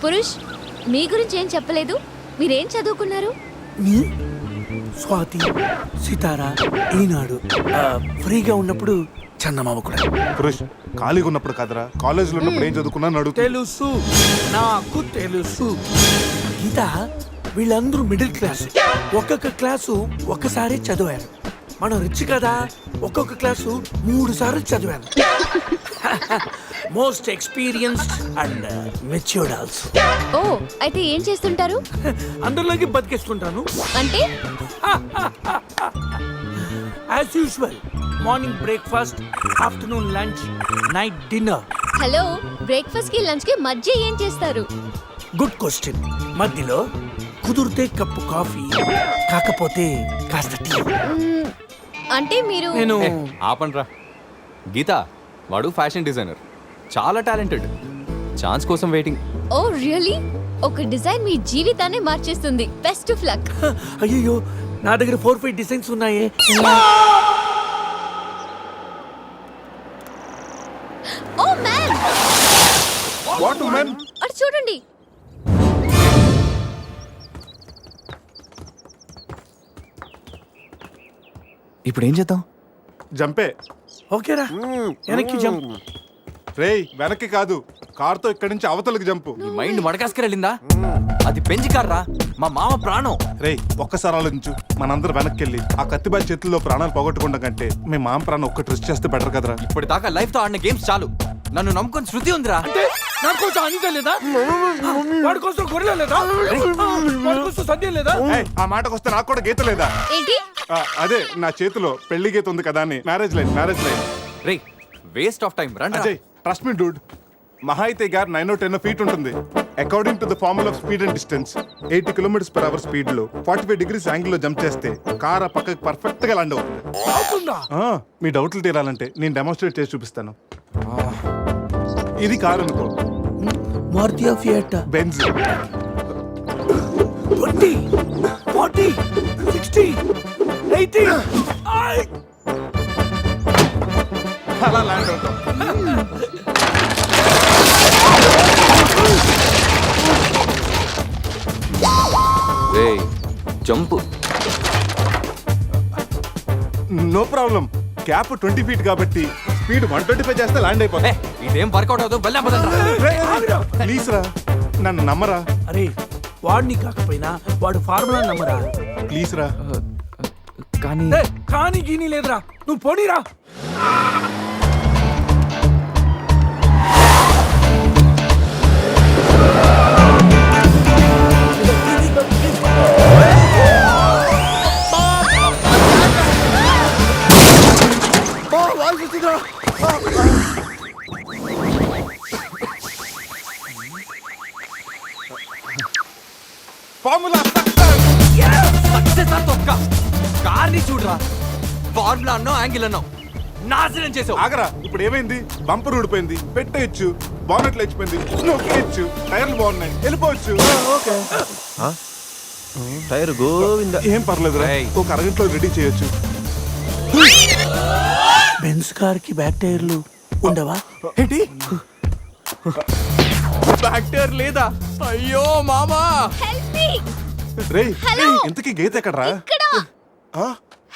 పురుష్, మీ గురించి ఏం చెప్పలేదు. మీరేం చదువుకున్నారు? స్వాతి, సితారా, ఈనాడు, ఫ్రీగా ఉన్నప్పుడు చందమామ కూడా. పురుష్, ఖాళీగా ఉన్నప్పుడు కదరా, కాలేజీలో ఉన్నప్పుడు ఏం చదువుకున్నా అడుగు. తెలుసు, నాకు తెలుసు. గీత, వీళ్ళందరూ మిడిల్ క్లాస్. ఒక్కొక్క క్లాసు ఒక్కసారి చదివాను. మనం రిచ్ కదా, ఒక్కొక్క క్లాసు 3 సార్లు చదివాను. Most experienced and matured also. ఓ, అయితే ఏం చేస్తుంటారు? అందరిలోకి బతికేస్తుంటాను. అంటే as usual, morning breakfast, afternoon lunch, night dinner. Hello, breakfast కి లంచ్ కి మధ్య ఏం చేస్తారు? Good question. మధ్యలో కుదిరితే కప్పు కాఫీ, కాకపోతే కాస్త టీ. అంటే మీరు నేను ఆపండ్రా. గీత, వాడు ఫ్యాషన్ డిజైనర్, చాలా టాలెంటెడ్. ఛాన్స్ కోసం వెయిటింగ్. Oh really? ఒక డిజైన్ మీ జీవితాన్ని మార్చేస్తుంది. Best of luck. అయ్యో, నా దగ్గర 4-5 డిజైన్స్ ఉన్నాయే. Oh man, what man? అటు చూడండి. ఇప్పుడు ఏం చేద్దాం? జంపే. ఓకేరా, వెనక్కి జంప్. రేయ్, వెనక్కి కాదు, కార్తో ఇక్కడి నుంచి అవతలకి జంపు. నీ మైండ్ మడకాసుకు వెళ్ళిందా? అది పెంచి కార్రా, మా మామ ప్రాణం. రేయ్, ఒక్కసారి ఆలోచించు. మనందరం వెనక్కి వెళ్ళి ఆ కత్తిబాయి చేతుల్లో ప్రాణాలు పోగొట్టుకుంటాం కంటే మీ మామ ప్రాణం ఒక్క ట్రెస్ట్ చేస్తే బెటర్ కదరా. ఇప్పటిదాకా లైఫ్ తో ఆడిన గేమ్స్ చాలు. నన్ను నమ్ముకొని శృతి ఉందిరా. అంటే నా కోసం అనిత లేదా? వాడి కోసం గొర్రె లేదా? వాడి కోసం సద్య లేదా? ఏయ్, ఆ మాటకు వస్తే నాకు కూడా గీత లేదా? ఏంటి? అదే, నా చేతిలో పెళ్లి గీత ఉంది కదా అని. Marriage line. రే, వేస్ట్ ఆఫ్ టైం. రండి. Ajay, trust me dude. మహా అయితే గారు 9 or 10 feet ఉంటుంది. According to the formula of speed and distance, 80 km/h speed లో 45 degrees యాంగిల్ లో జంప్ చేస్తే కార్ ఆ పక్కకి పర్ఫెక్ట్ గా ల్యాండ్ అవుతుంది. అవుతుందా? మీ డౌట్లు తీరాలంటే నేను డెమోన్స్ట్రేట్ చేసి చూపిస్తాను. ఇది కారు అనుకో, మారుతి ఫియట్, బెంజ్. 20, 40, 60, 80. అలా ల్యాండ్ అవుతాం. రే, jump. No problem. Gap 20 feet కాబట్టి స్పీడ్ 125 చేస్తే ల్యాండ్ అయిపోతా. ఇదేం వర్కౌట్ అవుతుంది. వెళ్ళా ప్లీజ్ రా, నన్ను నమ్మరా. అరే, వాడిని కాకపోయినా వాడు ఫార్ములా నమ్మరా. ప్లీజ్ రా. కానీ కానీ గీని లేదురా, నువ్వు పోనీరా. ఫార్ములా సక్సెస్ ఆ తొక్క. కార్ని చూడరా, ఫార్ములా అన్నావు, యాంగిల్ అన్నావు, నాశనం చేసావు. ఆగరా, ఇప్పుడు ఏమైంది? బంపర్ ఊడిపోయింది, పెట్టేయచ్చు. బానెట్లు లేచిపోయింది, నొక్కేయచ్చు. టైర్లు బాగున్నాయి, వెళ్ళిపోవచ్చు. టైర్ గోవింద. ఏం పర్లేదు, ఒక అరగంటలో రెడీ చేయొచ్చు. బెంజ్ కార్ కి బ్యాక్ టైర్లు ఉండవా? ఏంటి, బ్యాక్ టైర్ లేదా? అయ్యో మామా, హెల్ప్ మీ. రేయ్, హలో. ఇంతకీ గీత ఎక్కడరా? ఇక్కడ.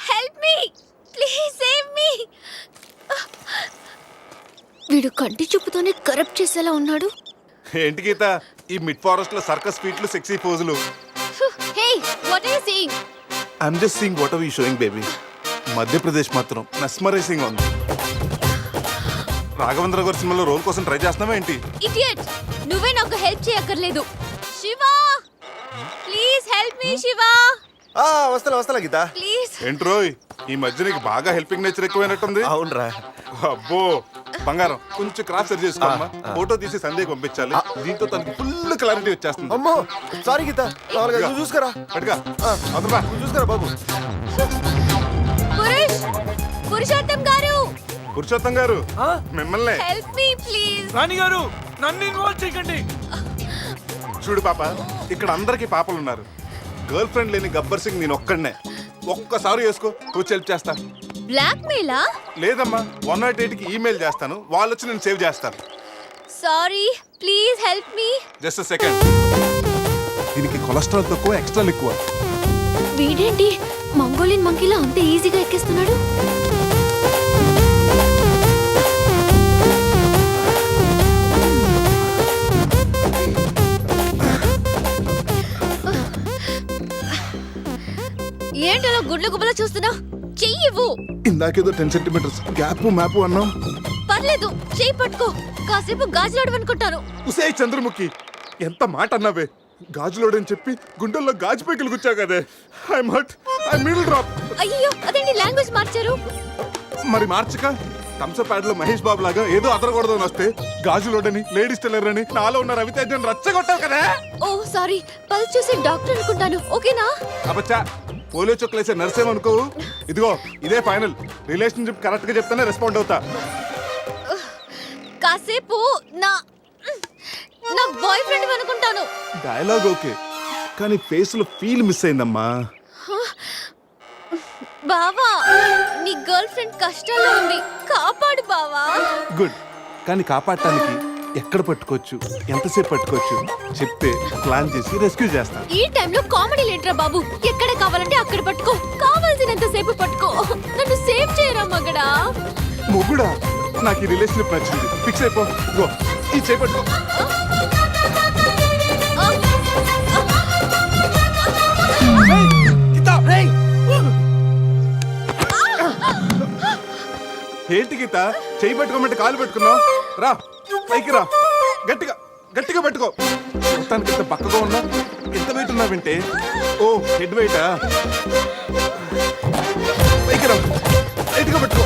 Help me, please save me. వీడు కంటి చూపుతోనే కరప్ట్ చేసేలా ఉన్నాడు. ఏంటి గీత, ఈ మిడ్ ఫారెస్ట్ లో సర్కస్ ఫీట్లు, sexy పోజులు? Hey, what are you seeing? I'm just seeing what are you sowing baby. Madhya Pradesh మాత్రం మెస్మరైజింగ్ ఉంది. రాఘవేంద్ర గారి సినిమాలో రోల్ కోసం ట్రై చేస్తున్నావా ఏంటి? ఇడియట్, నువ్వే నాకు హెల్ప్ చేయక్కర్లేదు. Shiva, please help me. Shiva, వస్తా గీత. ప్లీజ్. ఏంట్రోయ్, ఈ మధ్య నీకు బాగా హెల్పింగ్ నేచర్ ఎక్కువైనట్టుంది. అవునరా. అబ్బో బంగారం, కొంచెం క్రాస్ సెట్ చేసుకోమ్మా. ఫోటో తీసి సందేహం పంపించాలి. దీంతో తనకి ఫుల్ క్లారిటీ వచ్చేస్తుంది. అమ్మో సారీ గీత, నువ్వు చూసుకురా. పట్టుగా అవతల నువ్వు చూసుకురా బాబు. పురుషోత్తం గారు, పురుషోత్తం గారు, మిమ్మల్ని. Help me please. రాణి గారు, నన్ను ఇన్వాల్వ్ చేయకండి. చూడు పాప, ఇక్కడ అందరికి పాపలు ఉన్నారు. గర్ల్ ఫ్రెండ్ లేని గబ్బర్ సింగ్ నేను ఒక్కడనే. ఒక్కసారి వేసుకో, కూర్చో హెల్ప్ చేస్తా. బ్లాక్ మెయిలా? లేదమ్మా, 108కి ఈమెయిల్ చేస్తాను, వాళ్ళు వచ్చి నేను సేవ్ చేస్తాను. Sorry please help me. Just second. దీనికి కొలెస్ట్రాల్ తక్కువ, ఎక్స్ట్రా ఎక్కువ. వీడేంటి మంగోలియన్ మంకీలా అంత ఈజీగా ఎక్కేస్తున్నాడు? ఏంటలా గుడ్ల గుబలా చూస్తున్నా? చెయ్యివ్వు. ఇందాకేదో 10 సెంటీమీటర్స్ గ్యాప్ మ్యాప్ అన్నాం. పర్లేదు చెయ్యి పట్టుకో. కాసేపు గాజులాడు అనుకుంటాను. ఉసే చంద్రముఖి, ఎంత మాట అన్నావే. గాజులోడని చెప్పి గుండెల్లో గాజు పైకలు గుచ్చావు కదే. I'm hurt. I middle drop. అయ్యో అదేంటి లాంగ్వేజ్ మార్చారు? మరి మార్చక థమ్సప్ ప్యాడ్ లో మహేష్ బాబు లాగా ఏదో అదరకూడదని వస్తే గాజులోడని లేడీస్ టైలర్ అని నాలో ఉన్న రవితేజని రచ్చగొట్టావు కదా. ఓ సారీ, పల్స్ చూసే డాక్టర్ అనుకుంటాను. ఓకేనా? అబ్బచ్చా, పోలియో చుక్కలేసే నర్సేమనుకో. ఇదిగో ఇదే ఫైనల్. రిలేషన్షిప్ కరెక్ట్ గా చెప్తానే రెస్పాండ్ అవుతా. కాసేపు నా నా బాయ్ ఫ్రెండ్ అనుకుంటాను. డైలాగ్ ఓకే, కానీ ఫేస్ లో ఫీల్ మిస్ అయిందమ్మా. బావా, నీ గర్ల్ ఫ్రెండ్ కష్టాల్లో ఉంది, కాపాడు బావా. గుడ్, కానీ కాపాడటానికి ఎక్కడ పట్టుకోవచ్చు, ఎంతసేపు పట్టుకోవచ్చు చెప్తే ప్లాన్ చేసి రెస్క్యూ చేస్తా. ఈ టైంలో కామెడీ లేటరా బాబు. ఎక్కడ కావాలంటే అక్కడ పట్టుకో, కావాల్సినంత సేపు పట్టుకో. నన్ను సేవ్ చేయరా మగడా. మొగుడా, నాకు ఈ రిలేషన్షిప్ నచ్చింది. ఫిక్స్ అయిపో. గో, ఈ చేపట్టుకో. ఏంటి గీత, చేయి పట్టుకోమంటే కాలు పెట్టుకున్నావు? రా పైకి రా, గట్టిగా గట్టిగా పట్టుకో. మొత్తానికి ఎంత పక్కగా ఉన్నా, ఎంత వెయిట్ ఉన్నావంటే. ఓ హెడ్ వెయిటా? పైకి రా, గట్టిగా పట్టుకో.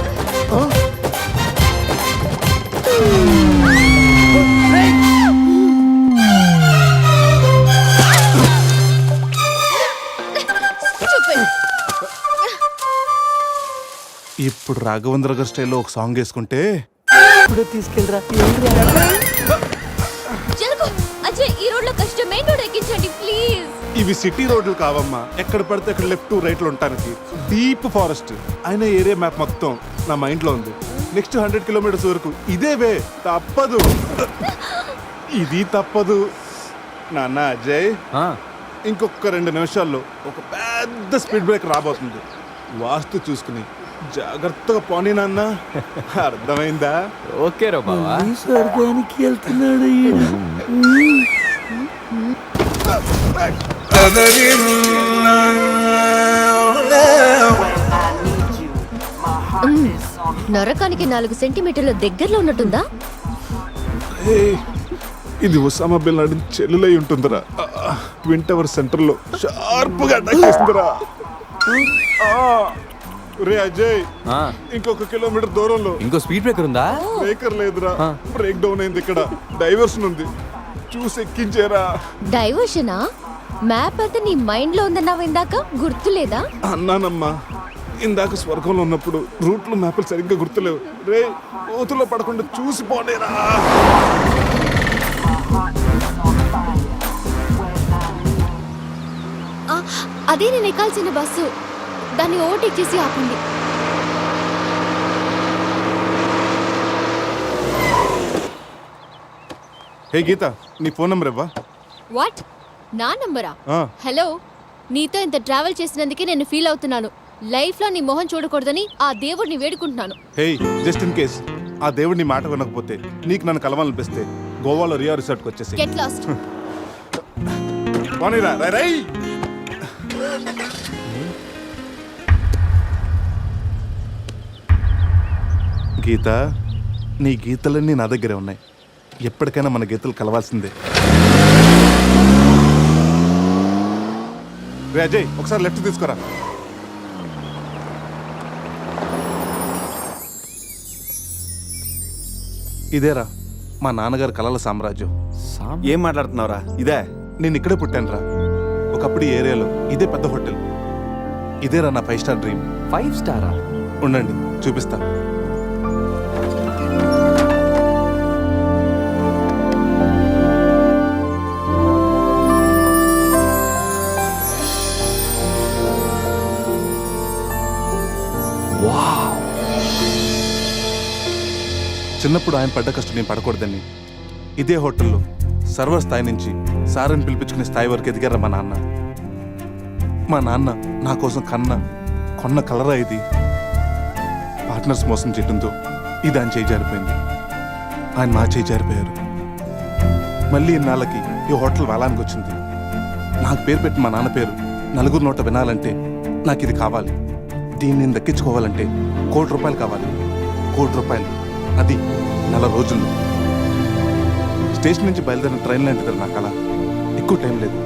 ఇప్పుడు రాఘవేంద్ర గారి స్టైల్లో ఒక సాంగ్ వేసుకుంటే ఇప్పుడు తీసుకెళ్ళరా. జరుగు అజయ్, ఈ రోడ్ లో కష్టం. మెయిన్ రోడ్ ఎక్కించండి ప్లీజ్. ఇవి సిటీ రోడ్లు కావమ్మా, ఎక్కడ పడితే అక్కడ లెఫ్ట్ రైట్ లో ఉంటానికి. డీప్ ఫారెస్ట్ అయిన ఏరియా మ్యాప్ మొత్తం నా మైండ్ లో ఉంది. నెక్స్ట్ 100 కిలోమీటర్స్ వరకు ఇదే వే. తప్పదు, ఇది తప్పదు. నాన్న అజయ్, ఇంకొక 2 నిమిషాల్లో ఒక పెద్ద స్పీడ్ బ్రేక్ రాబోతుంది. వాస్తు చూసుకుని జాగ్రత్తగా పోనీ నాన్న. అర్థమైందా? ఓకే రా బావా. ఈ స్వర్గానికి వెళ్తున్నాడు ఈయన. నరకానికి 4 సెంటీమీటర్ల దగ్గరలో ఉన్నట్టుందా? ఏయ్, ఇది ఒసామా బిన్ లాడెన్ చెల్లులై ఉంటుందిరా. ట్విన్ టవర్ సెంటర్ లో షార్ప్ గా అటాక్ చేస్తుందిరా. రే అజయ్, ఇంకొక కిలోమీటర్ దూరంలో ఇంకో స్పీడ్ బ్రేకర్ ఉందా? బ్రేకర్ లేదురా, బ్రేక్ డౌన్ అయింది. ఇక్కడ డైవర్షన్ ఉంది, చూసి ఎక్కించేరా. డైవర్షనా? మ్యాప్ అంతా నీ మైండ్ లో ఉందన్నావు ఇందాక, గుర్తులేదా? అన్నానమ్మా, ఇందాక స్వర్గంలో ఉన్నప్పుడు రూట్లు మ్యాప్లు సరిగ్గా గుర్తులేవు. రే, కోతులో పడకుండా చూసి పోనేరా. అదే నేను ఎక్కాల్సిన బస్సు. దాన్ని ఓవర్టేక్ చేసి ఆపండి. హే గీత, నీ ఫోన్ నెంబర్ ఇవ్వా? వాట్? నా నంబరా? ఆ. హలో, నీతో ఇంత ట్రావెల్ చేసినందుకే నేను ఫీల్ అవుతున్నాను. లైఫ్ లో నీ మొహం చూడకూడదని ఆ దేవుడిని వేడుకుంటున్నాను. హే, జస్ట్ ఇన్ కేస్ ఆ దేవుడిని మాట వినకపోతే, నీకు నన్ను కలవాలనిపిస్తే గోవాలో రియా రిసార్ట్కి వచ్చేసి గెట్ లాస్ట్. పోనీరా. రై గీత, నీ గీతలన్నీ నా దగ్గరే ఉన్నాయి. ఎప్పటికైనా మన గీతలు కలవాల్సిందే. రే అజయ్, ఒకసారి లెఫ్ట్ తీసుకోరా. ఇదేరా మా నాన్నగారి కలల సామ్రాజ్యం. ఏం మాట్లాడుతున్నావురా? ఇదే నేను ఇక్కడే పుట్టాను రా. ఒకప్పుడు ఈ ఏరియాలో ఇదే పెద్ద హోటల్. ఇదేరా నా 5 స్టార్ డ్రీమ్. 5 స్టారా? ఉండండి, చూపిస్తా. చిన్నప్పుడు ఆయన పడ్డ కష్టం నేను పడకూడదని ఇదే హోటల్లో సర్వర్ స్థాయి నుంచి సారని పిలిపించుకునే స్థాయి వరకు ఎదిగారా మా నాన్న. మా నాన్న నా కోసం కొన్న కలరా ఇది. పార్ట్నర్స్ మోసం చేయడంతో ఇది ఆయన చేయి జారిపోయింది. ఆయన నా చేయి జారిపోయారు. మళ్ళీ ఇన్నాళ్ళకి ఈ హోటల్ వేలానికి వచ్చింది. నాకు పేరు పెట్టి మా నాన్న పేరు నలుగురు నోట వినాలంటే నాకు ఇది కావాలి. దీన్ని నేను దక్కించుకోవాలంటే ₹1,00,00,000 కావాలి. ₹1,00,00,000, అది 4 రోజుల్లో. స్టేషన్ నుంచి బయలుదేరిన ట్రైన్ లాంటిది నా కళ. ఎక్కువ టైం లేదు.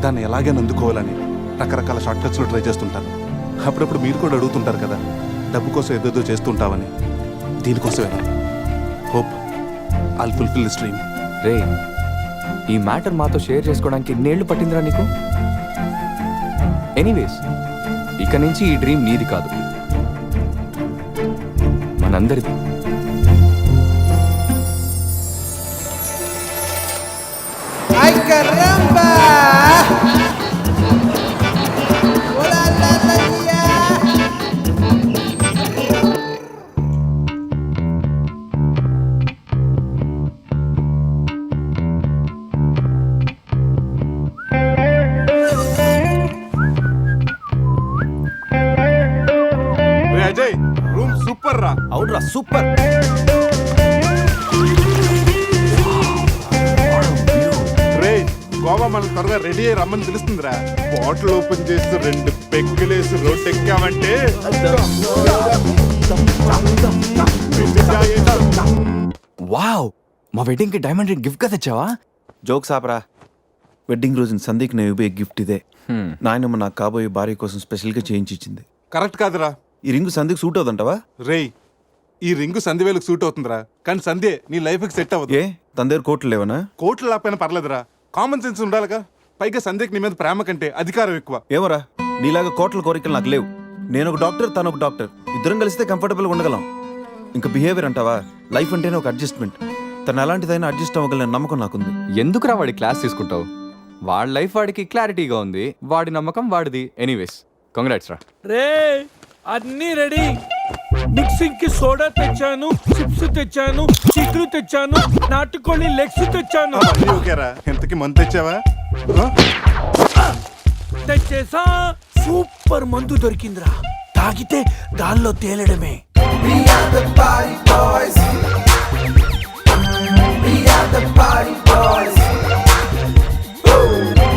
దాన్ని ఎలాగైనా అందుకోవాలని రకరకాల షార్ట్ కట్స్లో ట్రై చేస్తుంటాను. అప్పుడప్పుడు మీరు కూడా అడుగుతుంటారు కదా, డబ్బు కోసం ఏదేదో చేస్తుంటావని. దీనికోసమేనా? Hope I'll fulfil this dream. రే, ఈ మ్యాటర్ మాతో షేర్ చేసుకోవడానికి ఎన్నేళ్ళు పట్టిందిరా నీకు? ఎనీవేస్, ఇక నుంచి ఈ డ్రీమ్ నీది కాదు, మనందరిది. ¡Ay, caramba! ¡Hola, la tía! Ajay, room super రా. అవునరా, సూపర్. రే, గోవా మనం త్వరగా రెడీ అయ్యి రమ్మని తెలుస్తుందిరా. బాటిల్ ఓపెన్ చేస్తూ 2 పెగ్గులేసి రోడ్ ఎక్కామంటే వావ్, మా వెడ్డింగ్ కి డైమండ్ రింగ్ గిఫ్ట్ గా తెచ్చావా? జోక్స్ ఆపరా. వెడ్డింగ్ రోజున సందీక్ నేను ఇవ్వే గిఫ్ట్ ఇదే. నాయనమ్మ నాకు కాబోయే భార్య కోసం స్పెషల్గా చేయించి ఇచ్చింది. కరెక్ట్ కాదురా. ఈ రింగు సందీక్ సూట్ అవుతుంటావా? రేయ్, ఈ రింగు సంధ్యవేలకు సూట్ అవుతుందిరా, కానీ సంధ్య నీ లైఫ్కి సెట్ అవ్వదు. ఏ తన దగ్గర కోట్లు లేవనా? కోట్లు లేకపోయినా పర్లేదురా, కామన్ సెన్స్ ఉండాలిగా. పైగా సంధ్యకి నీ మీద ప్రేమ కంటే అధికారం ఎక్కువ. ఏమోరా, నీలాగా కోట్ల కోరికలు నాకు లేవు. నేను ఒక డాక్టర్, తను ఒక డాక్టర్. ఇద్దరం కలిస్తే కంఫర్టబుల్గా ఉండగలం. ఇంకా బిహేవియర్ అంటావా? లైఫ్ అంటేనే ఒక అడ్జస్ట్మెంట్. తను ఎలాంటిదైనా అడ్జస్ట్ అవ్వగలని నమ్మకం నాకుంది. ఎందుకురా వాడి క్లాస్ తీసుకుంటావు? వాడి లైఫ్ వాడికి క్లారిటీగా ఉంది, వాడి నమ్మకం వాడిది. ఎనీవేస్, కంగ్రాట్స్ రా. రే, అన్నీ రెడీ. మిక్సింగ్ కి సోడా తెచ్చాను, చిప్స్ తెచ్చాను, చిక్కులు తెచ్చాను, నాటుకోళ్ళి లెగ్స్ తెచ్చాను. అవన్నీ ఓకేరా. ఎంతకి మంత్ తెచ్చావా? తెచ్చేసా. సూపర్ మందు దొరికిందిరా, తాగితే గాల్లో తేలడమే. We are the party boys. We are the party boys.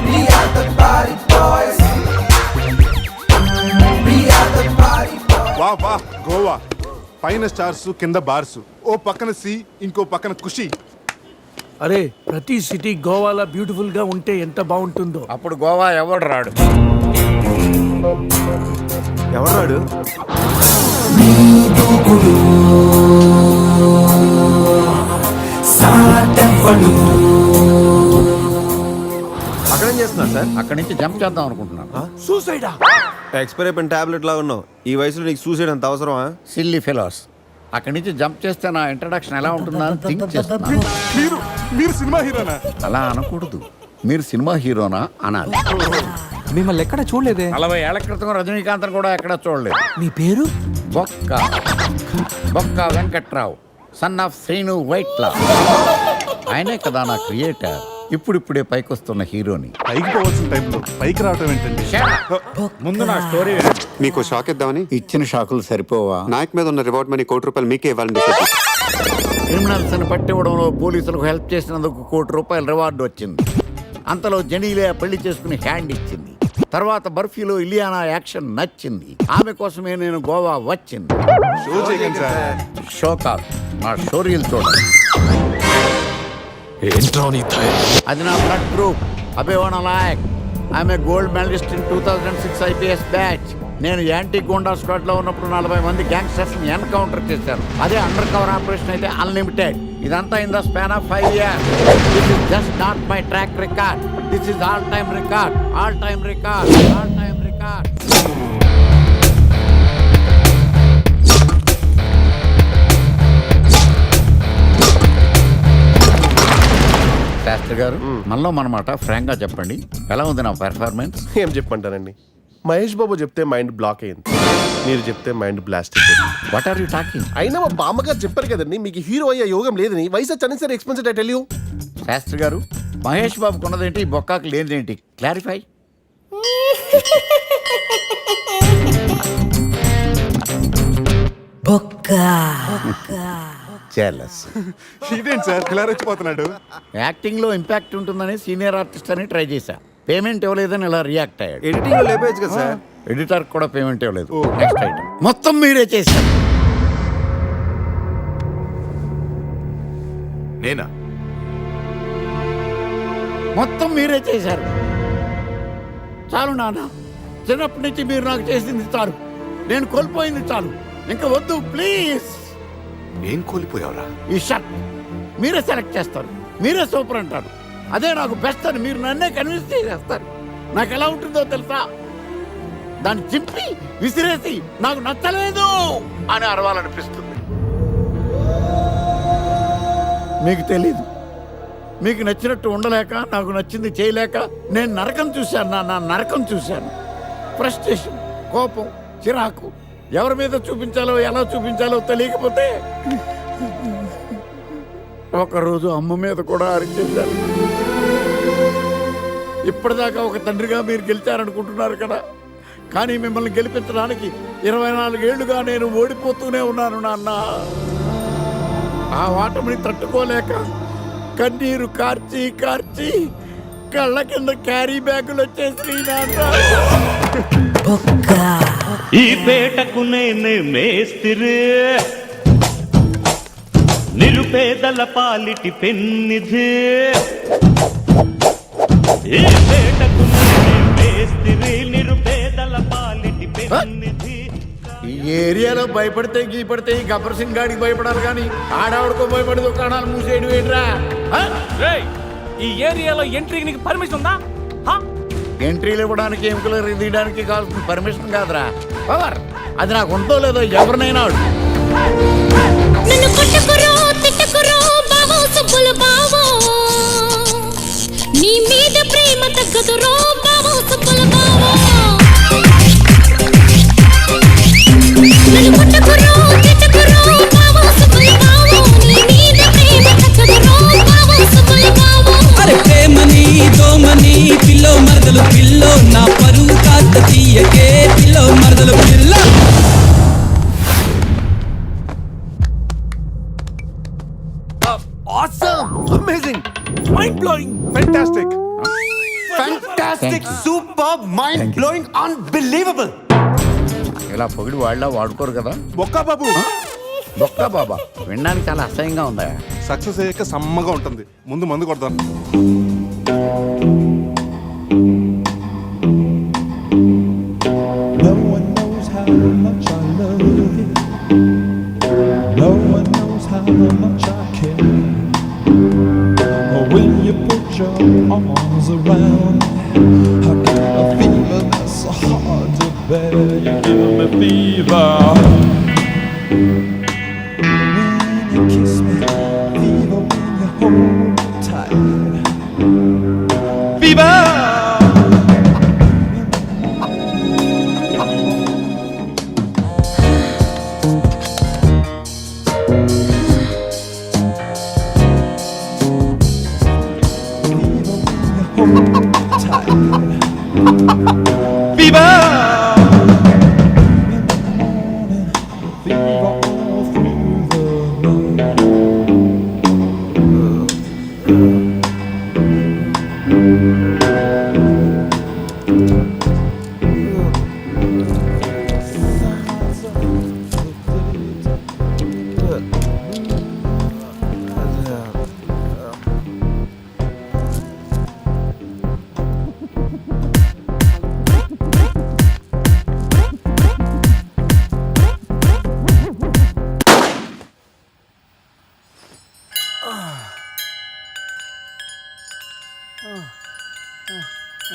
We are the party boys. We are the party boys. వా వా, గోవా పైన స్టార్స్, కింద బార్స్. ఓ పక్కన సీ, ఇంకో పక్కన ఖుషి. అరే, ప్రతి సిటీ గోవాలో బ్యూటిఫుల్ గా ఉంటే ఎంత బాగుంటుందో. అప్పుడు గోవా ఎవడు రాడు. ఎవరాడు? అక్కడేం చేస్తున్నారు సార్? అక్కడి నుంచి జంప్ చేద్దాం అనుకుంటున్నాను. సూసైడా? ఎక్స్పైర్ అయిపోయిన టాబ్లెట్ లాగా ఉన్నావు. ఈ వయసులో నీకు సూసైడ్ అంత అవసరమా? Silly fellows. అక్కడి నుంచి జంప్ చేస్తే నా ఇంట్రడక్షన్ ఎలా ఉంటుందా అని థింక్ చేస్తున్నాను. మీరు సినిమా హీరోనా? అలా అనకూడదు, మీరు సినిమా హీరోనా అనాలి. మిమ్మల్ని ఎక్కడ చూడలేదే. 40 ఏళ్ల క్రితం రజనీకాంత్ కూడా ఎక్కడ చూడలేదు. మీ పేరు? బొక్క వెంకట్రావు, సన్ ఆఫ్ శ్రీను వైట్లా. ఆయనే కదా నా క్రియేటర్. ఇప్పుడిప్పుడే పైకొస్తున్న హీరోని. పైకి పోవాల్సిన టైంలో పైకి రావటం ఏంటండి? ముందు నా స్టోరీ మీకు షాక్ ఇద్దామని. ఇచ్చిన షాకులు సరిపోవా? నాయక్ మీద ఉన్న రివార్డ్ మనీ ₹1,00,00,000 మీకే ఇవ్వాలని డిసైడ్ చేశాను. క్రిమినల్స్ ని పట్టివ్వడంలో పోలీసులకు హెల్ప్ చేసినందుకు ₹1,00,00,000 రివార్డు వచ్చింది. అంతలో జనీలే పెళ్లి చేసుకుని హ్యాండ్ ఇచ్చింది. తర్వాత బర్ఫీలో ఇలియానా యాక్షన్ నచ్చింది. ఆమె కోసమే నేను గోవా వచ్చింది. షో చేయకండి సార్. షో కాదు, నా షోరీలు చూడండి. అది నా బ్లడ్ గ్రూప్. అభివన లాయక్. ఆమె gold medalist in 2006 IPS batch. నేను యాంటీ గోండా స్క్వాడ్ లో ఉన్నప్పుడు 40 మంది గ్యాంగ్స్టర్స్ ని ఎన్కౌంటర్ చేశాను. అదే అండర్ కవర్ ఆపరేషన్ అయితే అన్లిమిటెడ్. ఇదంతా in the span of 5 years. This is just not my track record. This is all time record. All time record. All time record. Shastri garu, మనలో మనమాట Frank గా చెప్పండి, ఎలా ఉంది నా పెర్ఫార్మెన్స్? ఏం చెప్పంటారండి, మహేష్ బాబు చెప్తే మైండ్ బ్లాక్ అయింది, మీరు చెప్తే మైండ్ బ్లాస్ట్ అయిపోయింది. What are you talking? అయినా మా బామ్మగారు చెప్పారు కదండి మీకు హీరో అయ్యే యోగం లేదని. వయసు unnecessary expensive I tell you. Shastri garu, Mahesh బాబుకు ఉన్నదేంటి, బొక్కాకు లేనిదేంటి? క్లారిఫై. చెలస్. ఇదేంటి సార్ ఇలా రెచ్చిపోతున్నాడు? యాక్టింగ్ లో ఇంపాక్ట్ ఉంటుందని సీనియర్ ఆర్టిస్ట్ అని ట్రై చేశా. పేమెంట్ ఇవ్వలేదని ఇలా రియాక్ట్ అయ్యాడు. ఎడిటింగ్ లో లేపేయచ్చు కదా సార్. ఎడిటర్ కూడా పేమెంట్ ఇవ్వలేదు. నెక్స్ట్ ఐటమ్ మొత్తం మీరే చేశారు. నేనా? మొత్తం మీరే చేశారు. చాలు నాన్న, చిన్నప్పటి నుంచి మీరు నాకు చేసింది చాలు, నేను కోల్పోయింది చాలు, ఇంకా వద్దు ప్లీజ్. ఏం కోల్పోయావురా? ఈ షర్ట్ మీరే సెలెక్ట్ చేస్తారు, మీరే సూపర్ అంటారు, అదే నాకు బెస్ట్ అని మీరు నన్నే కన్విన్స్ చేసేస్తారు. నాకు ఎలా ఉంటుందో తెలుసా? దాన్ని చింపి విసిరేసి నాకు నచ్చలేదు అని అరవాలనిపిస్తుంది. మీకు తెలీదు, మీకు నచ్చినట్టు ఉండలేక, నాకు నచ్చింది చేయలేక నేను నరకం చూశాను. నా నరకం చూశాను. ఫ్రస్ట్రేషన్, కోపం, చిరాకు, ఎవరి మీద చూపించాలో ఎలా చూపించాలో తెలియకపోతే ఒకరోజు అమ్మ మీద కూడా అరిచేశాను. ఇప్పటిదాకా ఒక తండ్రిగా మీరు గెలిచారనుకుంటున్నారు కదా, కానీ మిమ్మల్ని గెలిపించడానికి 24 ఏళ్లుగా నేను ఓడిపోతూనే ఉన్నాను నాన్న. ఆ ఓటమిని తట్టుకోలేక కన్నీరు కార్చి కార్చి కళ్ళ కింద క్యారీ బ్యాగులు వచ్చేసి ఈ పేటకు నేనే మేస్తిరి, నిరుపేదల పాలిటి పెన్నిధి. ఈ పేటకు నేనే మేస్తిరి, నిరుపేదల పాలిటి పెన్నిధి. ఈ ఏరియాలో భయపడితే గీపడితే ఈ గబ్బర్ సింగ్ గాడికి భయపడాలి కానీ ఆడావిడకో భయపడి దుకాణాలు మూసేయడం ఏంట్రా? ఈ ఏరియాలో ఎంట్రీకి నీకు పర్మిషన్ ఉందా? ఎంట్రీలు ఇవ్వడానికి, ఎముకలు తీయడానికి కావాల్సిన పర్మిషన్ కాదురా, పవర్. అది నాకు ఉందో లేదో ఎవరినైనా నన్ను కొట్టకురో తిట్టకురో బావో సుబ్బులు బావో, నీ మీద ప్రేమ తగ్గదురో బావో సుబ్బులు బావో. నన్ను కొట్టకురో తిట్టకురో బావో సుబ్బులు బావో, నీ మీద ప్రేమ తగ్గదురో బావో సుబ్బులు బావో. అరే ప్రేమని దోమని పిల్లో మరదలు పిల్లో, నా పరువు కాస్త తీయకే పిల్లో మరదలు పిల్ల. Awesome! Amazing! Mind-blowing! Fantastic! Fantastic! Superb! Mind-blowing! Unbelievable! ఇలా పొగిడి వాళ్ళ వాడుకోరు కదా. బొక్కా బాబు, బొక్కా బాబా వినడానికి చాలా అసహ్యంగా ఉందా? సక్సెస్ అయ్యాక సమ్మగా ఉంటుంది. ముందు మందు కొడదాం. No one knows how much I love you. No one knows how much I care. When you put your arms around me, I get a fever that's so hard to bear. You give me fever. When you kiss me, fever when you hold me tight. Viva!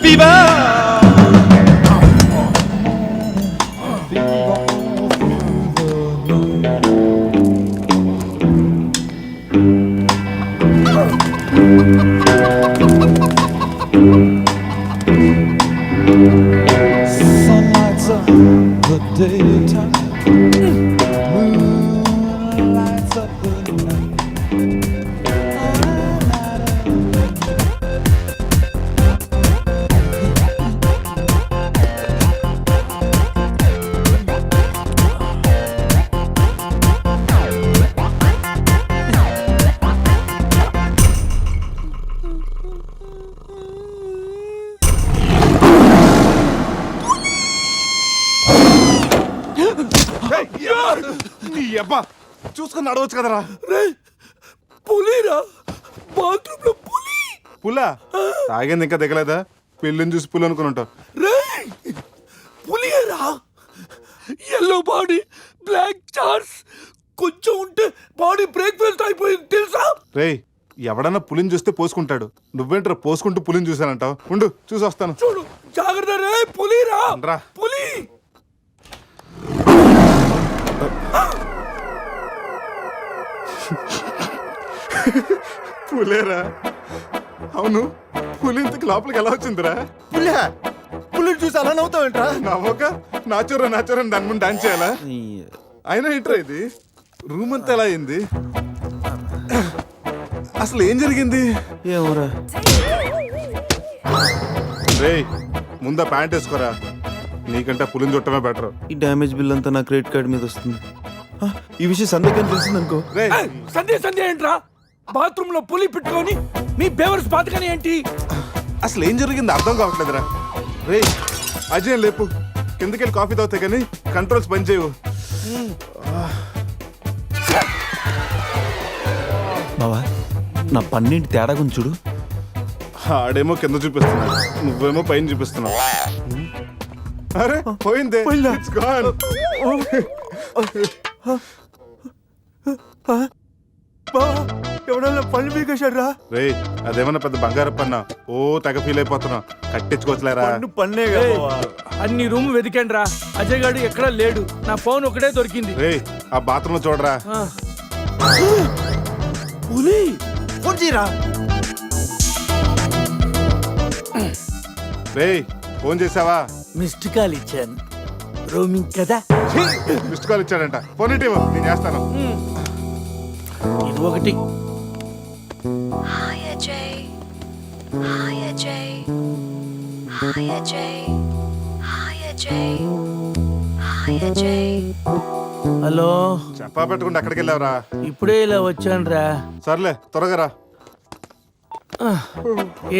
Viva! Sun నీ అబ్బా చూసుకొని నడవచ్చు కదరా. పులిరా, bathroom లో పులి. పులా తాగింది ఇంకా దిగలేదా? పెళ్ళిని చూసి పులి అనుకుని ఉంటావు. రేయ్, పులియేరా, ఎల్లో బాడీ, బ్లాక్ చార్స్, కొంచెం ఉంటే బాడీ బ్రేక్ఫాస్ట్ అయిపోయింది తెలుసా? రేయ్ ఎవడన్నా పులిని చూస్తే పోసుకుంటాడు, నువ్వేంట్రా పోసుకుంటూ పులిని చూసానంటావు? ఉండు చూసి వస్తాను. చూడు జాగ్రత్త రే, పులిరా, రా. పులి. పులేరా? అవును, పులి ఇంతకు లోపలికి ఎలా వచ్చిందిరా? పులిని చూసి అలా నవ్వుతావేంట్రా? నవ్వక నాచురా నాచురా దాని ముందు డాన్స్ చేయాలా? అయినా ఏంట్రా ఇది? రూమ్ అంతా ఎలా అయింది? అసలు ఏం జరిగింది? ఏమోరా. రేయ్ ముందా ప్యాంట్ వేసుకోరా, నీకంటే పులిని చుట్టమే బెటర్. ఈ డ్యామేజ్ బిల్ అంతా నా క్రెడిట్ కార్డ్ మీద వస్తుంది. ఈ విషయం సందేహం తెలిసిందనుకో. రేయ్ సంధ్య ఏంట్రా? బాత్రూమ్ లో పులి పెట్టుకొని మీ బేవర్స్ బాతకని ఏంటి? అసలు ఏం జరిగింది అర్థం కావట్లేదురా. రేయ్ అజయ్ లేపు, కిందకెళ్ళి కాఫీ తాగుతాయి కానీ కంట్రోల్స్ పని చేయవు. బావా నా పన్నెండు తేడా గురించి చూడు. ఆడేమో కింద చూపిస్తున్నాడు, నువ్వేమో పైన చూపిస్తున్నావు. అరే పోయిందే. It's gone. ఎవడన్నా పళ్ళు పీకేశాడ్రా? రేయ్ అదేమన్నా పెద్ద బంగారు పన్నా? ఓ తెగ ఫీల్ అయిపోతున్నావు, కట్టించుకోవచ్చులేరా. పన్నే అన్ని రూమ్ వెతికాను రా, అజయ్ గాడు ఎక్కడా లేడు, నా ఫోన్ ఒకటే దొరికింది. రేయ్ ఆ బాత్రూమ్ లో చూడరా. పులి ఫోన్ చేయరా. రేయ్ ఫోన్ చేసావా? మిస్డ్ కాల్ ఇచ్చాను, రోమింగ్ కదా. మిస్డ్ కాల్ ఇచ్చాడంట, ఫోన్ ఇటు నేను చేస్తాను. ఇది ఒకటి. Hi Ajay. Hi Ajay. Hi Ajay. Hi Ajay. Hi Ajay. Hello, చెప్పా పెట్టుకుంటే అక్కడికి వెళ్ళావురా? ఇప్పుడే ఇలా వచ్చానురా. సర్లే త్వరగా రా.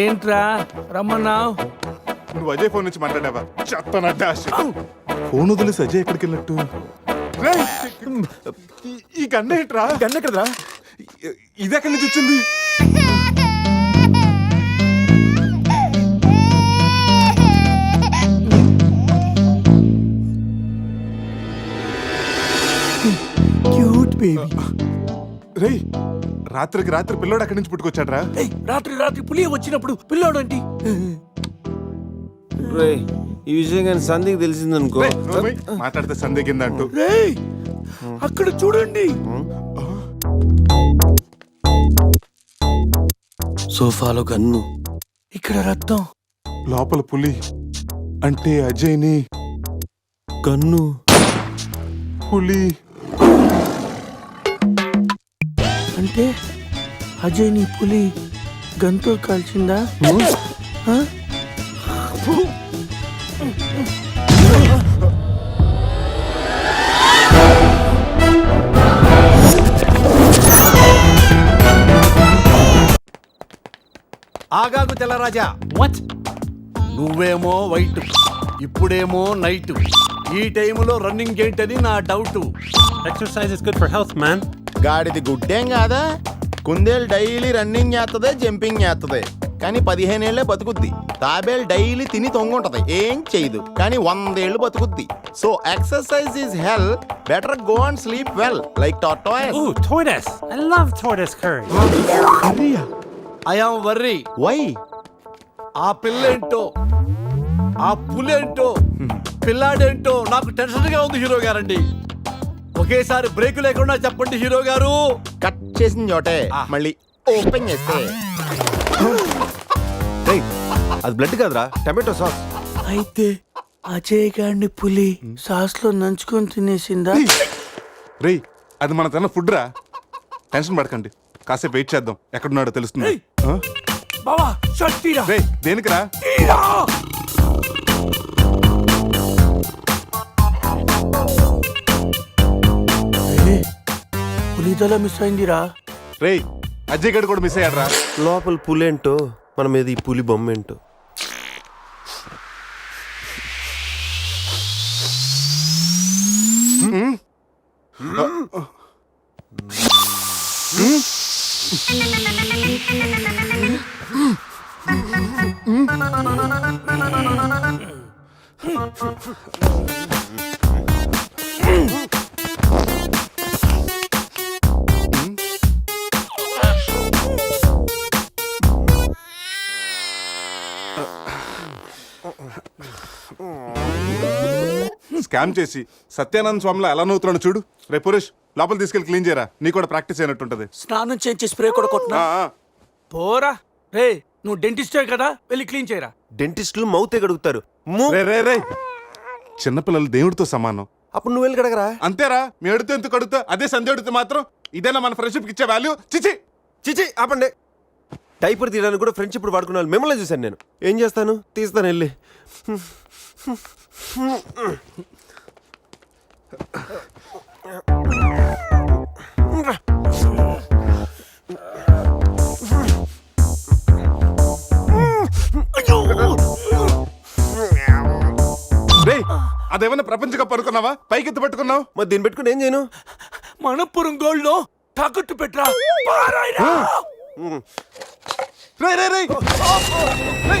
ఏంట్రా రమ్మన్నావు? నువ్వు అజయ్ ఫోన్ నుంచి మాట్లాడావా? చెప్తాను డాష్. ఫోన్ వదిలేసి అజయ్ ఎక్కడికి వెళ్ళట్టు? రేయ్, ఈ గన్న ఏంట్రా? గన్న కదరా? ఇది ఎక్కడి నుంచి వచ్చింది? Cute baby. రేయ్ రాత్రికి రాత్రి పిల్లోడు అక్కడి నుంచి పుట్టుకొచ్చాడ్రా. రాత్రి పులి వచ్చినప్పుడు పిల్లోడు అంటే రే ఈ విషయం కానీ సందేహం తెలిసిందనుకో. రేయ్, నోర్మై, మాట్లాడితే సందేహిందంటూ. రేయ్ అక్కడ చూడండి. సోఫాలో గన్ను, ఇక్కడ రక్తం, లోపల పులి. అంటే అజయ్ని గన్ను పులి. అంటే అజయ్ నీ పులి గంతో కాల్చిందా? ఆ? ఆగాగు తెల్లరాజా. వాట్? నువ్వేమో వైట్, ఇప్పుడేమో నైట్. ఈ టైంలో రన్నింగ్ ఏంటని నా doubt. Exercise is good for health, man. గాడిది గుడ్డేం కాదా? కుందేలు డైలీ రన్నింగ్ చేస్తుంది, జంపింగ్ చేస్తుంది, కానీ 15 ఏళ్లే బతుకుద్ది. తాబేలు డైలీ తిని తొంగుంటది, ఏం చేయదు, కానీ 100 ఏళ్ళు బతుకుద్ది. So exercise is hell, better go and sleep well like tortoise. Ooh, tortoise. I love tortoise curry. I am worry. Why? ఆ పిల్లేంటో, ఆ పులేంటో, పిల్లాడేంటో నాకు టెన్షన్ గా ఉంది హీరో గారండి. ఒకేసారి బ్రేక్ లేకుండా చెప్పండి హీరో గారు. కట్ చేసిన చోటే మళ్ళీ ఓపెన్ చేస్తే. రేయ్ అది బ్లడ్ కాదురా, టమాటో సాస్. అయితే అజయ్ గారిని పులి సాస్ లో నంచుకొని తినేసిందా? రేయ్ అది మన తన ఫుడ్ రా, టెన్షన్ పడకండి, కాసేపు వెయిట్ చేద్దాం, ఎక్కడున్నాడో తెలుస్తుంది. బావా షర్ట్ తీరా. రేయ్ దేనికిరా? తీరా. పులితల మిస్ అయిందిరా. రేయ్ అజయ్ గడు కూడా మిస్ అయ్యాడు రా. లోపల పులేంటో మన మీద ఈ పులి బొమ్మ ఏంటో. స్కామ్ చేసి సత్యానంద స్వామిలో ఎలా నవ్వుతున్నాడు చూడు. రే పురేష్, లోపల తీసుకెళ్ళి క్లీన్ చేయరా, నీ కూడా ప్రాక్టీస్ అయినట్టుంటది. స్నానం చేయించి స్ప్రే కూడా కొట్టినా పోరా. రే నువ్వు డెంటిస్టే కదా, వెళ్ళి క్లీన్ చేయరా. డెంటిస్టులు మౌతే గడుగుతారు. రే రే రే, చిన్నపిల్లలు దేవుడితో సమానం. అప్పుడు నువ్వు వెళ్ళి కడగరా. అంతేరా, మీ అడిగితే ఎందుకు అడుగుతా, అదే సంధ్య అడిగితే మాత్రం ఇదేనా మన ఫ్రెండ్షిప్ ఇచ్చే వాల్యూ? చిచి చిచి ఆపండి. డైపర్ తీయడానికి కూడా ఫ్రెండ్స్ ఇప్పుడు వాడుకున్నాను. మిమ్మల్ని చూశాను నేను. ఏం చేస్తాను, తీస్తాను వెళ్ళి. రే, అదేమన్నా ప్రపంచ కప్ అనుకున్నావా? పైకి ఎత్తి పట్టుకున్నావు. మరి దీన్ని పెట్టుకుని ఏం చేయను? మనపురం గోల్డ్ లో తాకట్టు పెట్టరా. పారాయిరా. రే రే రే రే,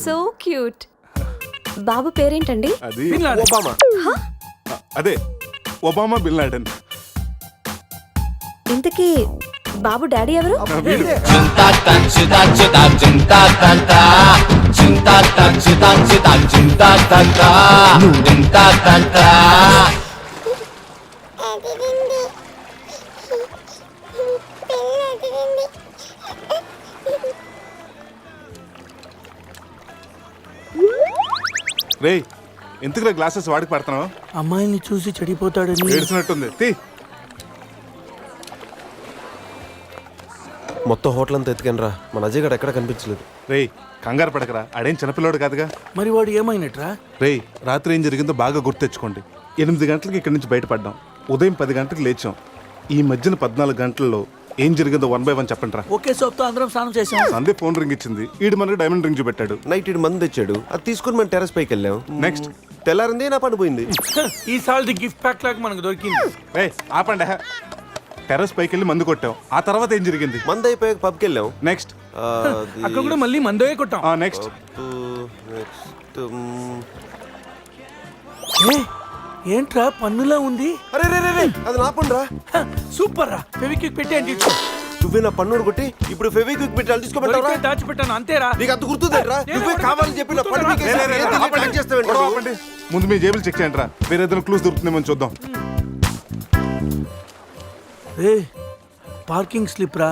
సో క్యూట్. బాబు పేరేంటండి? అది ఒబామా. అదే ఒబామా బిన్ లాడెన్. ఇంతకీ బాబు డాడీ ఎవరు? వీడు. రే, ఎందుకు గ్లాసెస్ వాడికి పడుతున్నావు? అమ్మాయిని చూసి చెడిపోతాడని ఏడ్చినట్టుంది. తీ. మొత్తం హోటల్ అంతా ఎత్తుకాను రా. మన అజయ్ గడ ఎక్కడ కనిపించలేదు. రే కంగారు పడకరా, ఆడేం చిన్నపిల్లోడు కాదుగా. మరి వాడు ఏమైనట్రా? రే, రాత్రి ఏం జరిగిందో బాగా గుర్తెచ్చుకోండి. 8 గంటలకు ఇక్కడి నుంచి బయటపడ్డాం. ఉదయం 10 గంటలకు లేచాం. ఈ మధ్యన 14 గంటల్లో ఏం జరిగిందో 1 by 1 చెప్పండి రా. ఒకే సోప్తో అందరం స్నానం చేసాం. సందే ఫోన్ రింగ్ ఇచ్చింది, ఈడు మనకి డైమండ్ రింగ్ చూపెట్టాడు. నైట్ ఇటు మంది తెచ్చాడు. అది తీసుకుని మనం టెర్రస్ పైకి వెళ్ళాం. నెక్స్ట్ తెల్లారింది నా పని పోయింది. ఈ సాల్ది గిఫ్ట్ ప్యాక్ లాగా మనకు దొరికింది. రే ఆపండి. టెర్రస్ పైకి వెళ్ళి మందు కొట్టాం. ఆ తర్వాత ఏం జరిగింది? మంది అయిపోయాక పబ్కి వెళ్ళాం. నెక్స్ట్ అక్కడ కూడా మళ్ళీ మందోయే కొట్టాం. నెక్స్ట్ ఏంట్రా పన్నులా ఉంది? అరే రే రే రే, అది నా పని రా. సూపర్ రా. ఫెవిక్విక్ పెట్టి అంటే నువ్వే నా పన్నుడు కొట్టి ఇప్పుడు ఫెవిక్విక్ పెట్టి తీసుకోబెట్టావా? దాచిపెట్టాను అంతేరా. నీకు అంత గుర్తుందేరా? నువ్వే కావాలని చెప్పి నా పన్ను చేస్తావేంటి? ముందు మీ జేబులు చెక్ చేయండి రా, వేరే ఏదైనా క్లూస్ దొరుకుతుందేమో చూద్దాం. రే పార్కింగ్ స్లిప్ రా.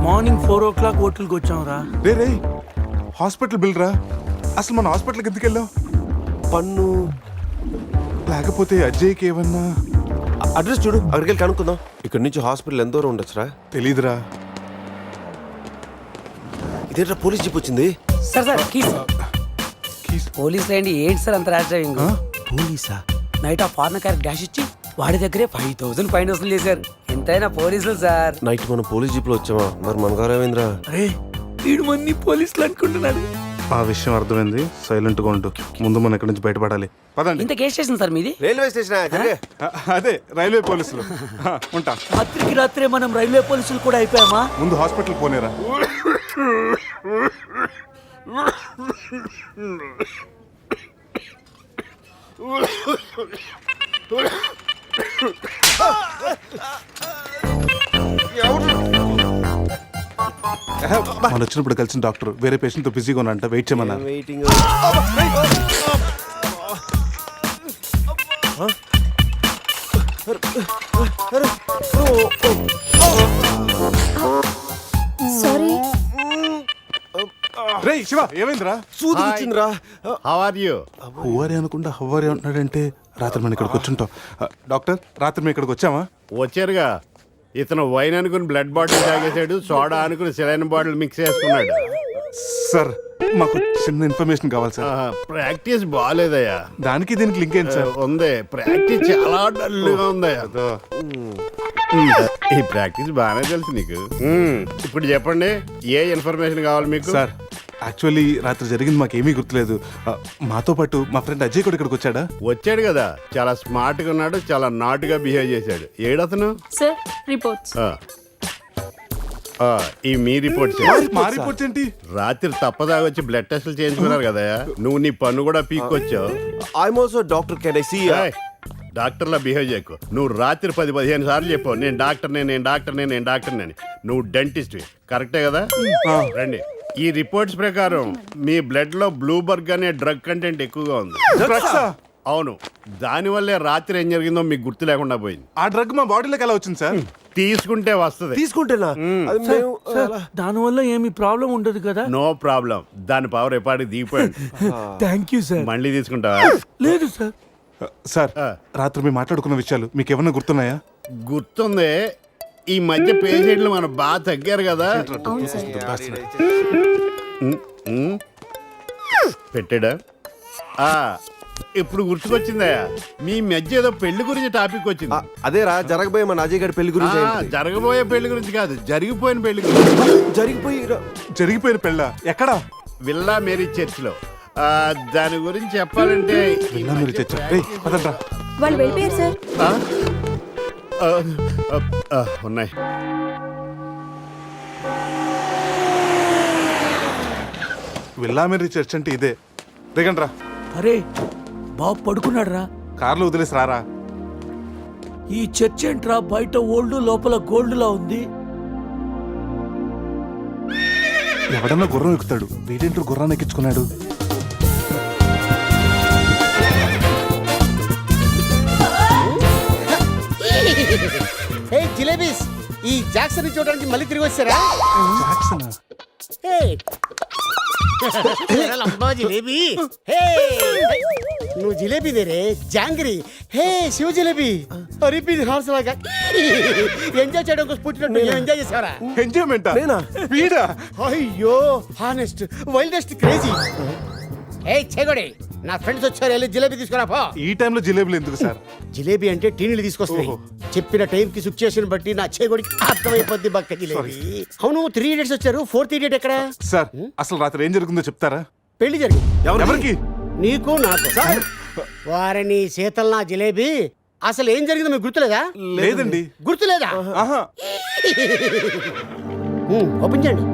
మార్నింగ్ 4 o'clock హోటల్కి వచ్చాం రా. రే రే, హాస్పిటల్ బిల్ రా. అసలు మన హాస్పిటల్కి ఎందుకు వెళ్ళాం? పన్ను లేకపోతే అజయ్కి ఏమన్నా అడ్రస్ చూడు, అక్కడికి వెళ్ళి కనుక్కుందాం. ఇక్కడ నుంచి హాస్పిటల్ ఎంత దూరం ఉండొచ్చురా? తెలీదురా. ఇదేంట్రా పోలీస్ జీప్ వచ్చింది? సార్ పోలీసులు ఏంటి సార్ అంత ర్యాష్ డ్రైవింగ్? పోలీసా? నైట్ ఆ ఫారెన్ కార్ డాష్ ఇచ్చి వాడి దగ్గరే 5,000 ఫైన్ వసూలు చేశారు. ఎంతైనా పోలీసులు సార్. నైట్ మనం పోలీస్ జీప్ లో వచ్చామా? మరి మన గారు ఏమైందిరా? రే వీడు మంది పోలీసులు అనుకుంటున్నాడు. ఆ విషయం అర్థమైంది. సైలెంట్ గా ఉండు. ముందు మనం ఇక్కడి నుంచి బయటపడాలి. పదండి. ఇంత కేసు స్టేషన్ సార్ మీది? Railway station. అదే రైల్వే పోలీసులు. ఉంటా. రాత్రికి రాత్రే మనం రైల్వే పోలీసులు కూడా అయిపోయామా? ముందు హాస్పిటల్ పోనేరా. మనం వచ్చినప్పుడు కలిసిన డాక్టర్ వేరే పేషెంట్ తో బిజీగా ఉన్నంట, వెయిట్ చేయమన్నారు. వెయిటింగ్. సారీ. రే శివ ఏమైందిరా? సూది వచ్చిందిరా. How are you? హువారి అనుకుంటా హువారి అంటున్నాడంటే రాత్రి మనం ఇక్కడికి వచ్చుంటాం. డాక్టర్ రాత్రి మేము ఇక్కడికి వచ్చామా? వచ్చారుగా. ఇతను వైన్ అనుకుని బ్లడ్ బాటిల్ తాగేశాడు, సోడా అనుకుని సెలైన్ బాటిల్ మిక్స్ చేసుకున్నాడు. సార్ మాకు చిన్న ఇన్ఫర్మేషన్ కావాలి సార్. ప్రాక్టీస్ బాగాలేదయ్యా. దానికి దీనికి లింక్ ఏంటి సార్? ఉంది, ప్రాక్టీస్ చాలా డల్గా ఉందయ్యా. ఈ ప్రాక్టీస్ బాగానే తెలుసు నీకు. ఇప్పుడు చెప్పండి, ఏ ఇన్ఫర్మేషన్ కావాలి మీకు? సార్ యాక్చువల్లీ రాత్రి జరిగింది మాకేమీ గుర్తులేదు. మాతో పాటు మా ఫ్రెండ్ అజయ్ కూడా ఇక్కడికి వచ్చాడా? వచ్చాడు కదా, చాలా స్మార్ట్ గా ఉన్నాడు, చాలా నాట్ గా బిహేవ్ చేశాడు. ఏడతను? Sir reports. ఈ మీ రిపోర్ట్స్. మా రిపోర్ట్స్ ఏంటి? రాత్రి తప్పదాగా వచ్చి బ్లడ్ టెస్టులు చేయించుకున్నారు కదా, నువ్వు నీ పన్ను కూడా పీక్కొచ్చావు. I'm also doctor. Can I see? డాక్టర్లా బిహేవ్ చేయకు. నువ్వు రాత్రి 10-15 సార్లు చెప్పావు నేను డాక్టర్నే, నేను డాక్టర్నే, నేను డాక్టర్నే అని. నువ్వు డెంటిస్ట్ కరెక్టే కదా? రండి. ఈ రిపోర్ట్స్ ప్రకారం మీ బ్లడ్ లో బ్లూబర్గ్ అనే డ్రగ్ కంటెంట్ ఎక్కువగా ఉంది. అవును, దానివల్లే రాత్రి ఏం జరిగిందో మీకు గుర్తు లేకుండా పోయింది. ఆ డ్రగ్ మా బాడీలోకి ఎలా వచ్చింది సార్? తీసుకుంటే వస్తుంది. తీసుకుంటేనా? దానివల్ల ఏమి ప్రాబ్లం ఉండదు కదా? No problem. దాని పవర్ ఎప్పటికి దిగిపోయింది. Thank you sir. మళ్ళీ తీసుకుంటావా? లేదు సార్. సార్ రాత్రి మేము మాట్లాడుకున్న విషయాలు మీకు ఏమన్నా గుర్తున్నాయా? గుర్తుంది. ఈ మధ్య పేషెంట్లు మనం బాగా తగ్గారు కదా. పెట్టాడా? ఇప్పుడు గుర్తుకొచ్చిందా? మీ మధ్య ఏదో పెళ్లి గురించి టాపిక్ వచ్చింది. అదేరా జరగబోయే మన అజయ్ గారి పెళ్లి గురించి. జరగబోయే పెళ్లి గురించి కాదు, జరిగిపోయిన పెళ్లి గురించి. జరిగిపోయిన పెళ్ళ ఎక్కడా? విల్లా మేరీ చర్చ్ లో. దాని గురించి చెప్పాలంటే వాళ్ళు వెళ్ళిపోయారు సార్. ఉన్నాయి. విల్లా మేరీ చర్చ్ అంటే ఇదే. దిగండ్రా. అరే బాబు పడుకున్నాడు రా. కార్లో వదిలేసి రారా. ఈ చర్చ్ ఏంట్రా బయట ఓల్డ్ లోపల గోల్డ్ లా ఉంది. ఎవడన్నా గుర్రం ఎక్కుతాడు, వీడేంటో గుర్రాన్ని ఎక్కించుకున్నాడు. జిలేబీస్, ఈ జాక్సన్ చూడడానికి మళ్ళీ తిరిగి వచ్చారా? జిలేబీ, నువ్వు జిలేబీ దేరే జాంగ్రీ. హే శివ జిలేబీ, రిపీట్ హార్స్ లాగా ఎంజాయ్ చేయడం కోసం పుట్టినట్టు ఎంజాయ్ చేసావరా? ఎంజాయ్మెంట్ వీడా? అయ్యో హానెస్ట్ వైల్డెస్ట్ క్రేజీ. ఏ చెగొడి, నా ఫ్రెండ్స్ వచ్చారు, వెళ్ళి జిలేబీ తీసుకురా పో. ఈ టైంలో జిలేబీలు ఎందుకు సార్? జిలేబీ అంటే టీనీలు తీసుకొస్తాయి. చెప్పిన టైం కి సిచ్యుయేషన్ బట్టి నా చేగొడికి అర్థమైపోద్ది బక్క జిలేబీ. అవును, 3 idiots వచ్చారు. 4th idiot ఎక్కడ? సార్ అసలు రాత్రి ఏం జరుగుతుందో చెప్తారా? పెళ్లి జరిగింది. ఎవరికి? నీకు నాకు. వారిని శీతల్ నా జిలేబీ. అసలు ఏం జరిగిందో మీకు గుర్తులేదా? లేదండి. గుర్తులేదా? ఓపెన్ చేయండి.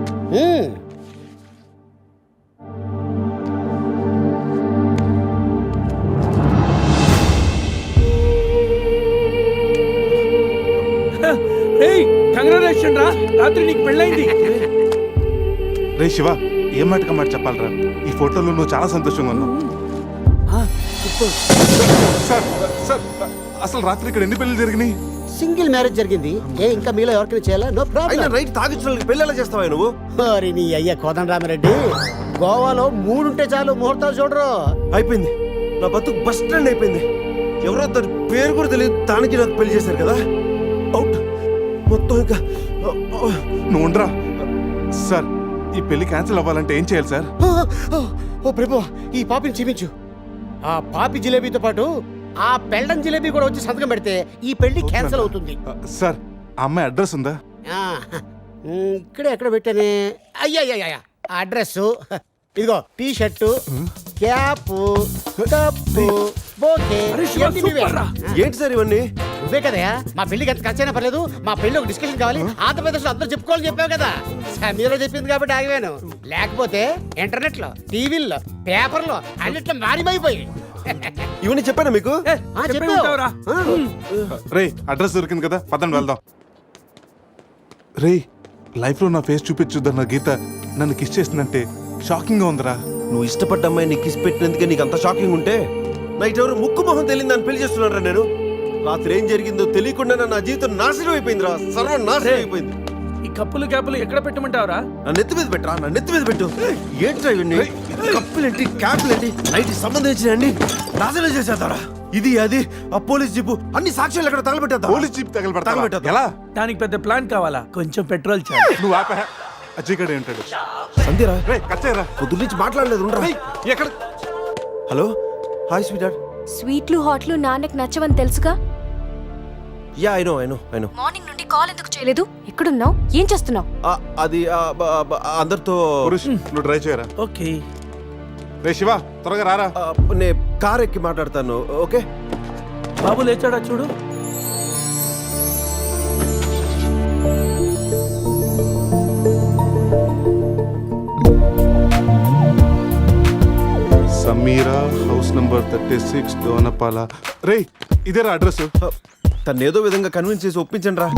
కంగ్రాచులేషన్ రా, రాత్రి నీకు పెళ్ళైంది. రే శివ, ఏం మాటగా మాట చెప్పాలరా? ఈ ఫోటోలో నువ్వు చాలా సంతోషంగా ఉన్నావు. సార్ సార్ అసలు రాత్రి ఇక్కడ ఎన్ని పెళ్లి జరిగినాయి? సింగిల్ మ్యారేజ్ జరిగింది. ఇంకా మీలో ఎవరికైనా చేయాలా? No problem. రైట్, తాగించిన పెళ్లి ఎలా చేస్తావా నువ్వు? మరి నీ అయ్యా కోదండరామిరెడ్డి, గోవాలో 3 ఉంటే చాలు, ముహూర్తాలు చూడరు. అయిపోయింది, నా బతుకు బస్ స్టాండ్ అయిపోయింది. ఎవరో తన పేరు కూడా తెలియదు, దానికి నాకు పెళ్లి చేశారు కదా. అవుట్ మొత్తం. ఇంకా నువ్వు ఉండరా. సార్ ఈ పెళ్లి క్యాన్సిల్ అవ్వాలంటే ఏం చేయాలి సార్? ఓ ప్రభు, ఈ పాపిని క్షమించు. ఆ పాపి జిలేబీతో పాటు ఆ పెళ్ళం జిలేబీ కూడా వచ్చి సంతకం పెడితే ఈ పెళ్లి క్యాన్సిల్ అవుతుంది. సార్ ఆ అమ్మాయి అడ్రస్ ఉందా? ఇక్కడ ఎక్కడ పెట్టానే? అయ్యా అడ్రస్ ఇదిగో. T shirt, cap, cup, bouquet. ఏంటి సార్ ఇవన్నీ? నువ్వే కదయా మా పెళ్లికి ఎంత ఖర్చైనా పర్లేదు, మా పెళ్లి ఒక డిస్కషన్ కావాలి, ఆంధ్రప్రదేశ్ లో అందరూ చెప్పుకోవాలని చెప్పావు కదా. సమీరలో చెప్పింది కాబట్టి ఆగిపోయాను. లేకపోతే ఇంటర్నెట్ లో, టీవీల్లో, పేపర్లో అన్నిట్లో మారిపోయి. ఇవన్నీ చెప్పాను మీకు. రే అడ్రస్ దొరికింది కదా, పదండి వెళ్దాం. రే లైఫ్ లో నా ఫేస్ చూపించుద్దన్న గీత నన్ను కిస్ చేసిందంటే షాకింగ్ గా ఉందిరా. నువ్వు ఇష్టపడ్డ అమ్మాయి నీకు కిస్ పెట్టినందుకే నీకు అంత షాకింగ్ ఉంటే నైట్ ఎవరు ముక్కు మొహం తెలియదని పెళ్లి చేస్తున్నారా నేను? రాత్రి ఏం జరిగిందో తెలియకుండా నా జీవితం నాశనం అయిపోయిందిరా, సర్వం నాశనం అయిపోయింది. ఈ కప్పులు క్యాపులు ఎక్కడ పెట్టమంటావురా? నా నెత్తి మీద పెట్టరా, నా నెత్తి మీద పెట్టు. ఏంట్రా ఇవన్నీ? కప్పులేంటి, క్యాపులేంటి, నైట్ సంబంధించిన అన్ని నాశనం చేసేద్దారా? ఇది అది ఆ పోలీస్ జీపు అన్ని సాక్ష్యాలు ఎక్కడ తగలబెట్టేద్దా? పోలీస్ జీప్ తగలబెడతా ఎలా? దానికి పెద్ద ప్లాన్ కావాలా? కొంచెం పెట్రోల్ చాలు. నువ్వు ఆపా. అజయ్ ఏంటాడు? సంధ్యరా కచ్చేరా పొద్దు నుంచి మాట్లాడలేదు. ఉండరా. ఎక్కడ? Hello, hi sweet dad. స్వీట్లు హాట్లు నాన్నకు నచ్చవని తెలుసుగా. Yeah I know. మార్నింగ్ నుండి కాల్ ఎందుకు చేయలేదు? ఎక్కడున్నావు? ఏం చేస్తున్నావు? అది అందరితో పురుష్ నువ్వు డ్రైవ్ చేయరా. ఓకే. రే శివ త్వరగా రారా. నే కార్ ఎక్కి మాట్లాడతాను. ఓకే బాబు లేచాడా చూడు. Sameera house number 36 Dona Paula. రే ఇదేరా అడ్రస్. తను ఏదో విధంగా కన్విన్స్ చేసి ఒప్పించండి రా.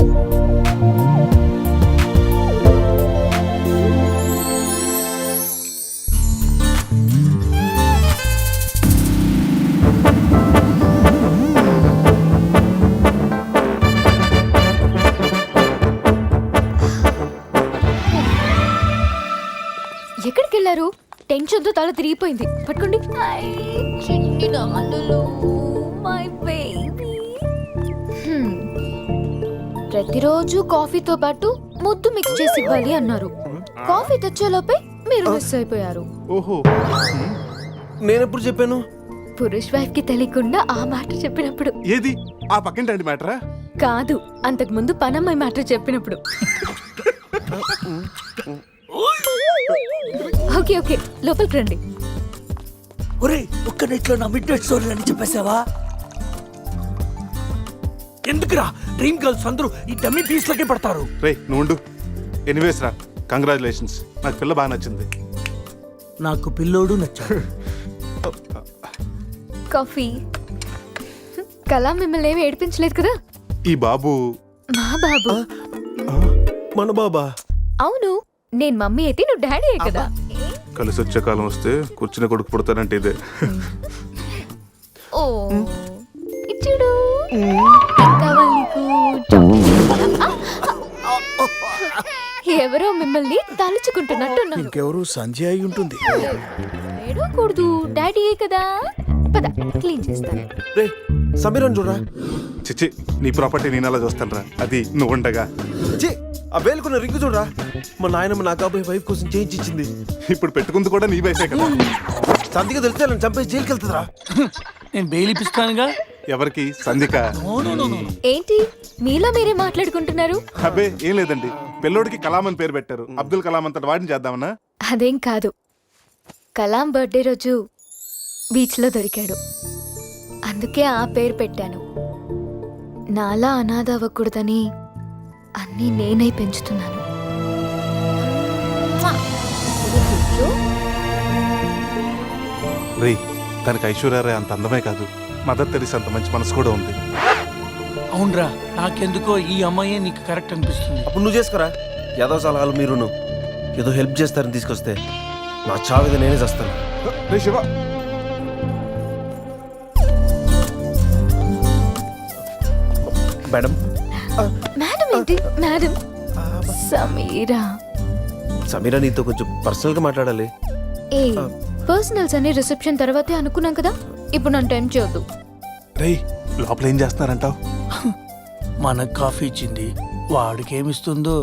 ఎక్కడికి వెళ్ళారు? టెన్షన్ తో తల తిరిగిపోయింది. పట్టుకోండి. చిన్ని నమలులు, మై బేబీ. ప్రతిరోజు కాఫీతో పాటు ముద్దు మిక్స్ చేసి ఇవ్వాలి అన్నారు. కాఫీ తెచ్చేలోపే మీరు మిస్ అయిపోయారు. ఓహో, నేనెప్పుడు చెప్పాను? పురుష్ వైఫ్ కి తెలియకుండా ఆ మాట చెప్పినప్పుడు. ఏది ఆ పక్కింటండి మ్యాటరా? కాదు, అంతకు ముందు పనమ్మాయి మాట చెప్పినప్పుడు. ఓకే ఓకే, లోపలికి రండి. ఒరే ఒక్క నెట్లో నా మిడ్ నైట్ స్టోరీ అని చెప్పేసావా? ఎందుకురా డ్రీమ్ గర్ల్స్ అందరూ ఈ డమ్మీ పీస్లకే పడతారు? రే నువ్వు ఎనీవేస్ రా, కంగ్రాచులేషన్స్. నాకు పిల్ల బాగా నచ్చింది. నాకు పిల్లోడు నచ్చాడు. కాఫీ. కళా మిమ్మల్ని ఏమి ఏడిపించలేదు కదా? ఈ బాబు మా బాబు. మన బాబా? అవును, నేను మమ్మీ అయితే నువ్వు డాడీ కదా. కలిసి వచ్చే కాలం వస్తే కూర్చుని కొడుకు పుడతానంటే ఇదే. ఓ ఇచ్చుడు. కావాలి నీకు. ఎవరో మిమ్మల్ని తలుచుకుంటున్నట్టున్నారు. ఇంకెవరు సంజయ్ అయి ఉంటుంది. ఏడవకూడదు, డాడీ కదా. పద క్లీన్ చేస్తాను. రే సమీరన్ చూడరా. చిచ్చి నీ ప్రాపర్టీ నేను అలా చూస్తాను రా, అది నువ్వు ఉండగా. ఛీ, ఆ వేలుకున్న రింగు చూడరా. మా నాయనమ్మ నా కాబోయే వైఫ్ కోసం చేయించింది. ఇప్పుడు పెట్టుకుంది కూడా నీ వైఫే కదా. సంధిగా తెలిస్తే నన్ను చంపేసి జైలుకి వెళ్తుందిరా. నేను బెయిల్ ఇప్పిస్తానుగా. ఎవరికి? సంధిక. ఏంటి మీలో మీరే మాట్లాడుకుంటున్నారు? అబ్బే ఏం లేదండి, పిల్లోడికి కలాం అని పేరు పెట్టారు. అబ్దుల్ కలాం అంతటి వాడిని చేద్దామన్నా. అదేం కాదు, కలాం బర్త్డే రోజు బీచ్లో దొరికాడు, అందుకే ఆ పేరు పెట్టాను. నాలా అనాథ అవ్వకూడదని అన్నీ నేనై పెంచుతున్నాను. రే తనకి ఐశ్వర్యరాయ్ అంత అందమే కాదు, మదర్ తెరీసా అంత మంచి మనసు కూడా ఉంది. అవునరా, నాకెందుకో ఈ అమ్మాయి నీకు కరెక్ట్ అనిపిస్తుంది. అప్పుడు నువ్వు చేసుకోరా. ఏదో సలహాలు మీరును ఏదో హెల్ప్ చేస్తారని తీసుకొస్తే నా చావిద నేనే చేస్తాను. రే శివ. మేడం. మేడం ఏంటి మేడం? సమీరా. సమీరా నీతో కొంచెం పర్సనల్ గా మాట్లాడాలి. ఏ పర్సనల్స్ అనే రిసెప్షన్ తర్వాతే అనుకున్నాం కదా, ఇప్పుడు నన్ను టైం చేయొద్దు. రే లోపల ఏం చేస్తున్నారంటావు? మనకు కాఫీ ఇచ్చింది, వాడికి ఏమిస్తుందో.